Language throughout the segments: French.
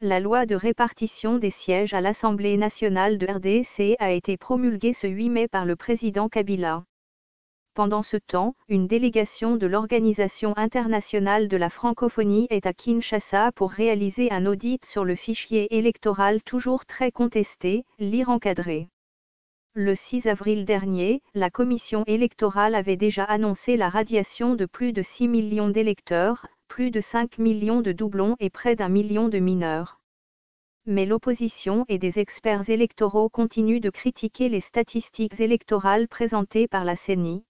La loi de répartition des sièges à l'Assemblée nationale de RDC a été promulguée ce 8 mai par le président Kabila. Pendant ce temps, une délégation de l'Organisation internationale de la francophonie est à Kinshasa pour réaliser un audit sur le fichier électoral toujours très contesté, l'IR encadré. Le 6 avril dernier, la commission électorale avait déjà annoncé la radiation de plus de 6 millions d'électeurs, plus de 5 millions de doublons et près d'1 million de mineurs. Mais l'opposition et des experts électoraux continuent de critiquer les statistiques électorales présentées par la CENI.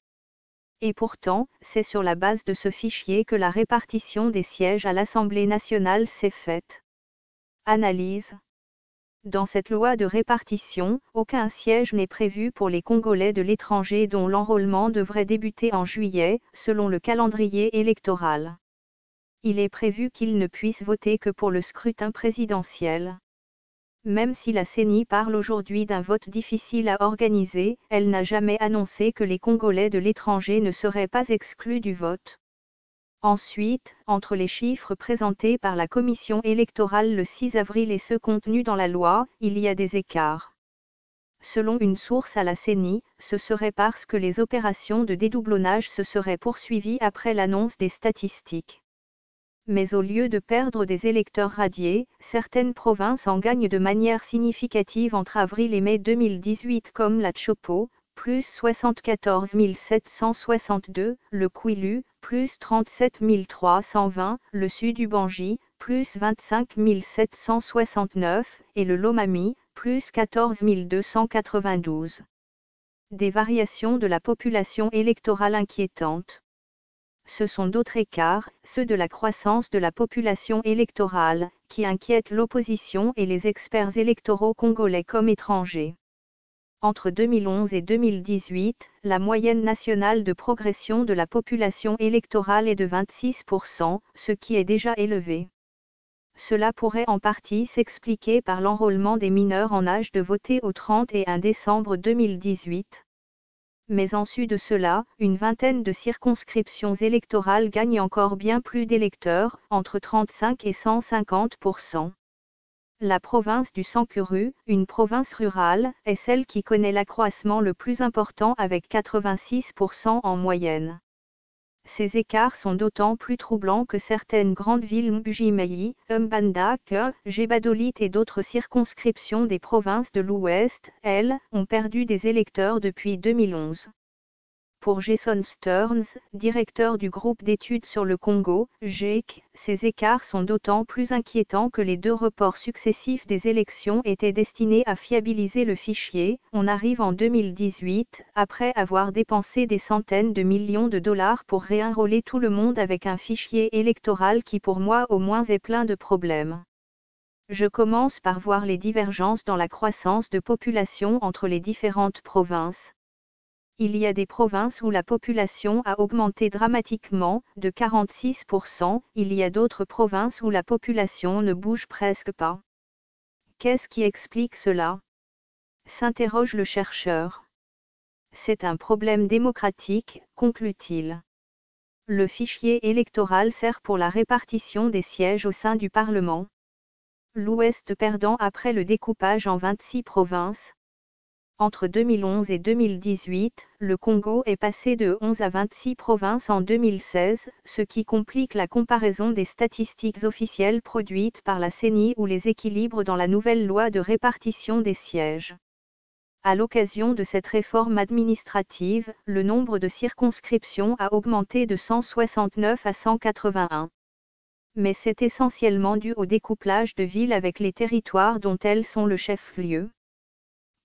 Et pourtant, c'est sur la base de ce fichier que la répartition des sièges à l'Assemblée nationale s'est faite. Analyse. Dans cette loi de répartition, aucun siège n'est prévu pour les Congolais de l'étranger dont l'enrôlement devrait débuter en juillet, selon le calendrier électoral. Il est prévu qu'ils ne puissent voter que pour le scrutin présidentiel. Même si la CENI parle aujourd'hui d'un vote difficile à organiser, elle n'a jamais annoncé que les Congolais de l'étranger ne seraient pas exclus du vote. Ensuite, entre les chiffres présentés par la commission électorale le 6 avril et ceux contenus dans la loi, il y a des écarts. Selon une source à la CENI, ce serait parce que les opérations de dédoublonnage se seraient poursuivies après l'annonce des statistiques. Mais au lieu de perdre des électeurs radiés, certaines provinces en gagnent de manière significative entre avril et mai 2018 comme la Tshopo, plus 74 762, le Kwilu, plus 37 320, le Sud-Ubangi, plus 25 769, et le Lomami, plus 14 292. Des variations de la population électorale inquiétantes. Ce sont d'autres écarts, ceux de la croissance de la population électorale, qui inquiètent l'opposition et les experts électoraux congolais comme étrangers. Entre 2011 et 2018, la moyenne nationale de progression de la population électorale est de 26%, ce qui est déjà élevé. Cela pourrait en partie s'expliquer par l'enrôlement des mineurs en âge de voter au 31 décembre 2018. Mais en sus de cela, une vingtaine de circonscriptions électorales gagnent encore bien plus d'électeurs, entre 35 et 150%. La province du Sankuru, une province rurale, est celle qui connaît l'accroissement le plus important avec 86% en moyenne. Ces écarts sont d'autant plus troublants que certaines grandes villes Mbuji-Mayi, Mbandaka, Gebadolit et d'autres circonscriptions des provinces de l'Ouest, elles, ont perdu des électeurs depuis 2011. Pour Jason Stearns, directeur du groupe d'études sur le Congo, GEC, ces écarts sont d'autant plus inquiétants que les deux reports successifs des élections étaient destinés à fiabiliser le fichier. On arrive en 2018, après avoir dépensé des centaines de millions de dollars pour réenrôler tout le monde avec un fichier électoral qui pour moi au moins est plein de problèmes. Je commence par voir les divergences dans la croissance de population entre les différentes provinces. Il y a des provinces où la population a augmenté dramatiquement, de 46%, il y a d'autres provinces où la population ne bouge presque pas. Qu'est-ce qui explique cela ? S'interroge le chercheur. C'est un problème démocratique, conclut-il. Le fichier électoral sert pour la répartition des sièges au sein du Parlement. L'Ouest perdant après le découpage en 26 provinces. Entre 2011 et 2018, le Congo est passé de 11 à 26 provinces en 2016, ce qui complique la comparaison des statistiques officielles produites par la CENI ou les équilibres dans la nouvelle loi de répartition des sièges. À l'occasion de cette réforme administrative, le nombre de circonscriptions a augmenté de 169 à 181. Mais c'est essentiellement dû au découplage de villes avec les territoires dont elles sont le chef-lieu.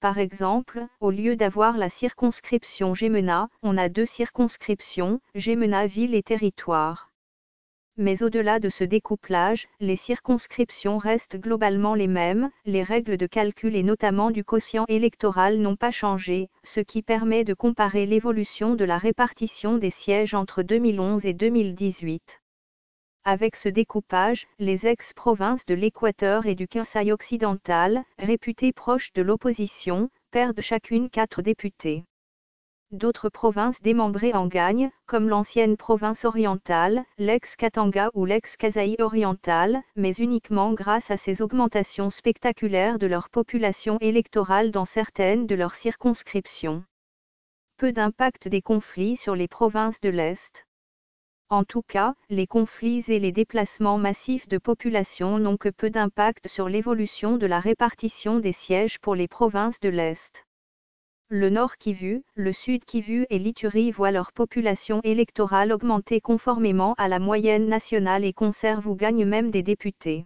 Par exemple, au lieu d'avoir la circonscription Gemena, on a deux circonscriptions, Gemena ville et territoire. Mais au-delà de ce découplage, les circonscriptions restent globalement les mêmes, les règles de calcul et notamment du quotient électoral n'ont pas changé, ce qui permet de comparer l'évolution de la répartition des sièges entre 2011 et 2018. Avec ce découpage, les ex-provinces de l'Équateur et du Kasaï occidental, réputées proches de l'opposition, perdent chacune 4 députés. d'autres provinces démembrées en gagnent, comme l'ancienne province orientale, l'ex-Katanga ou l'ex-Kasaï orientale, mais uniquement grâce à ces augmentations spectaculaires de leur population électorale dans certaines de leurs circonscriptions. Peu d'impact des conflits sur les provinces de l'Est. En tout cas, les conflits et les déplacements massifs de population n'ont que peu d'impact sur l'évolution de la répartition des sièges pour les provinces de l'Est. Le Nord Kivu, le Sud Kivu et l'Ituri voient leur population électorale augmenter conformément à la moyenne nationale et conservent ou gagnent même des députés.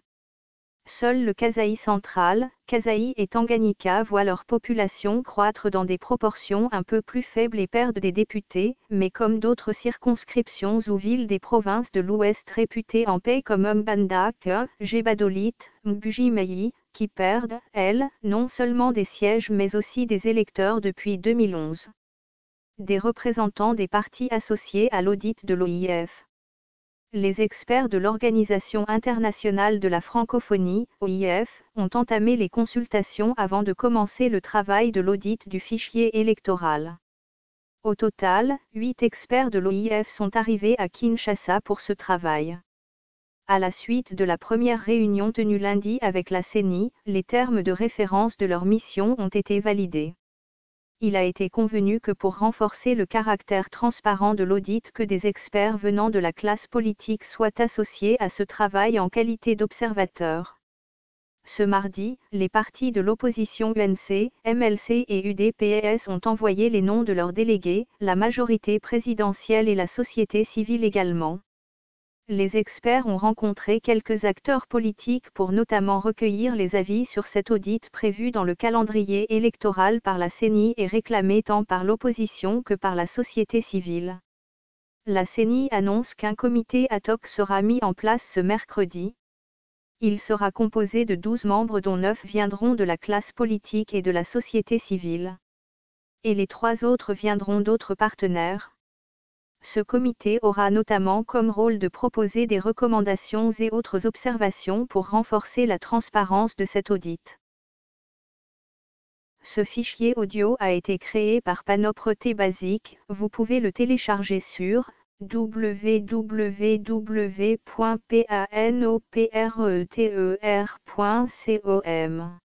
Seul le Kasaï central, Kasaï et Tanganyika voient leur population croître dans des proportions un peu plus faibles et perdent des députés, mais comme d'autres circonscriptions ou villes des provinces de l'Ouest réputées en paix comme Mbandaka, Gébadolit, Mbuji-Mayi, qui perdent, elles, non seulement des sièges mais aussi des électeurs depuis 2011. Des représentants des partis associés à l'audit de l'OIF. Les experts de l'Organisation internationale de la francophonie, OIF, ont entamé les consultations avant de commencer le travail de l'audit du fichier électoral. Au total, 8 experts de l'OIF sont arrivés à Kinshasa pour ce travail. À la suite de la première réunion tenue lundi avec la CENI, les termes de référence de leur mission ont été validés. Il a été convenu que pour renforcer le caractère transparent de l'audit, que des experts venant de la classe politique soient associés à ce travail en qualité d'observateurs. Ce mardi, les partis de l'opposition UNC, MLC et UDPS ont envoyé les noms de leurs délégués, la majorité présidentielle et la société civile également. Les experts ont rencontré quelques acteurs politiques pour notamment recueillir les avis sur cet audit prévu dans le calendrier électoral par la CENI et réclamé tant par l'opposition que par la société civile. La CENI annonce qu'un comité ad hoc sera mis en place ce mercredi. Il sera composé de 12 membres dont 9 viendront de la classe politique et de la société civile. Et les 3 autres viendront d'autres partenaires. Ce comité aura notamment comme rôle de proposer des recommandations et autres observations pour renforcer la transparence de cet audit. Ce fichier audio a été créé par Panopre Basic, vous pouvez le télécharger sur www.panoprether.com.